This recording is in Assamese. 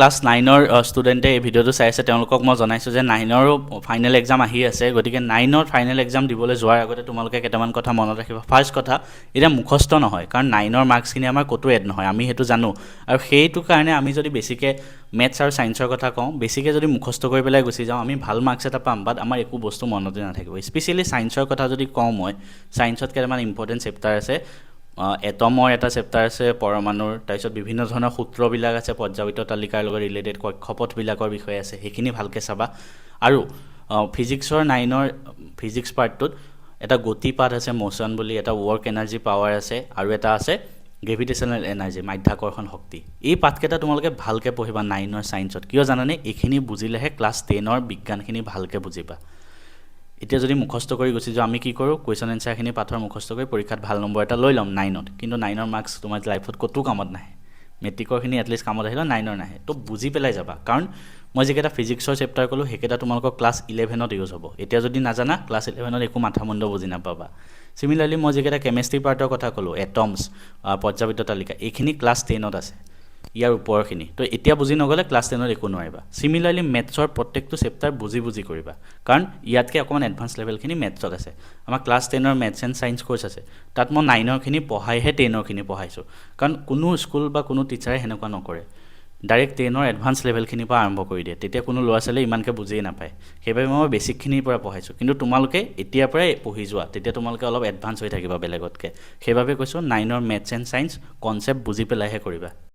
ক্লাছ 9ৰ ষ্টুডেণ্টে এই ভিডিঅ'টো চাই আছে তেওঁলোকক মই জনাইছোঁ যে 9ৰো ফাইনেল এক্সাম আহি আছে গতিকে 9ৰ ফাইনেল এক্সাম দিবলৈ যোৱাৰ আগতে তোমালোকে কেইটামান কথা মনত ৰাখিবা ফাৰ্ষ্ট কথা এতিয়া মুখস্থ নহয় কাৰণ 9ৰ মাৰ্কছখিনি আমাৰ ক'তো এড নহয় আমি সেইটো জানো আৰু সেইটো কাৰণে আমি যদি বেছিকৈ মেথছ আৰু ছায়েন্সৰ কথা কওঁ বেছিকৈ যদি মুখস্থ কৰি পেলাই গুচি যাওঁ আমি ভাল মাৰ্কছ এটা পাম বাট আমাৰ একো বস্তু মনতে নাথাকিব স্পেচিয়েলি ছায়েন্সৰ কথা যদি কওঁ মই ছায়েন্সত কেইটামান ইম্পৰ্টেণ্ট চেপ্টাৰ আছে এটমৰ এটা চেপ্টাৰ আছে পৰমাণুৰ তাৰপিছত বিভিন্ন ধৰণৰ সূত্ৰবিলাক আছে পৰ্যাবৃত্ত তালিকাৰ লগত ৰিলেটেড কক্ষপথবিলাকৰ বিষয়ে আছে সেইখিনি ভালকৈ চাবা আৰু ফিজিক্সৰ 9ৰ ফিজিক্স পাৰ্টটোত এটা গতি পাঠ আছে মোশ্যন বুলি এটা ৱৰ্ক এনাৰ্জি পাৱাৰ আছে আৰু এটা আছে গ্ৰেভিটেশ্যনেল এনাৰ্জি মাধ্যাকৰ্ষণ শক্তি এই পাঠকেইটা তোমালোকে ভালকৈ পঢ়িবা 9ৰ ছায়েন্সত কিয় জানানে এইখিনি বুজিলেহে ক্লাছ 10ৰ বিজ্ঞানখিনি ভালকৈ বুজিবা এতিয়া যদি মুখস্থ কৰি গুচি যাওঁ আমি কি কৰোঁ কুৱেশ্যন এনচাৰখিনি পাঠৰ মুখস্থ কৰি পৰীক্ষাত ভাল নম্বৰ এটা লৈ ল'ম 9ত কিন্তু 9ৰ মাৰ্কছ তোমাৰ লাইফত ক'তো কামত নাহে মেট্ৰিকৰখিনি এটলিষ্ট কামত আহিলেও 9ৰ নাহে তো বুজি পেলাই যাবা কাৰণ মই যিকেইটা ফিজিক্সৰ চেপ্টাৰ ক'লোঁ সেইকেইটা তোমালোকৰ ক্লাছ 11ত ইউজ হ'ব এতিয়া যদি নাজানা ক্লাছ 11ত একো মাথা মুণ্ড বুজি নাপাবা চিমিলাৰলি মই যিকেইটা কেমেষ্ট্ৰি পাৰ্টৰ কথা ক'লোঁ এটমছ পৰ্যাবৃত্ত তালিকা এইখিনি ক্লাছ 10ত আছে ইয়াৰ ওপৰখিনি তো এতিয়া বুজি নগ'লে ক্লাছ 10ত একো নোৱাৰিবা চিমিলাৰলি মেথছৰ প্ৰত্যেকটো চেপ্টাৰ বুজি কৰিবা কাৰণ ইয়াতকৈ অকণমান এডভান্স লেভেলখিনি মেথছত আছে আমাৰ ক্লাছ 10ৰ মেথছ এণ্ড ছায়েন্স কোৰ্চ আছে তাত মই 9ৰখিনি পঢ়াইহে 10ৰখিনি পঢ়াইছোঁ কাৰণ কোনো স্কুল বা কোনো টিচাৰে সেনেকুৱা নকৰে ডাইৰেক্ট 10ৰ এডভান্স লেভেলখিনিৰ পৰা আৰম্ভ কৰি দিয়ে তেতিয়া কোনো ল'ৰা ছোৱালীয়ে ইমানকৈ বুজিয়ে নাপায় সেইবাবে মই বেছিকখিনিৰ পৰা পঢ়াইছোঁ কিন্তু তোমালোকে এতিয়াৰ পৰাই পঢ়ি যোৱা তেতিয়া তোমালোকে অলপ এডভান্স হৈ থাকিবা বেলেগতকৈ সেইবাবে কৈছোঁ 9ৰ মেথছ এণ্ড ছায়েন্স কনচেপ্ট বুজি পেলাইহে কৰিবা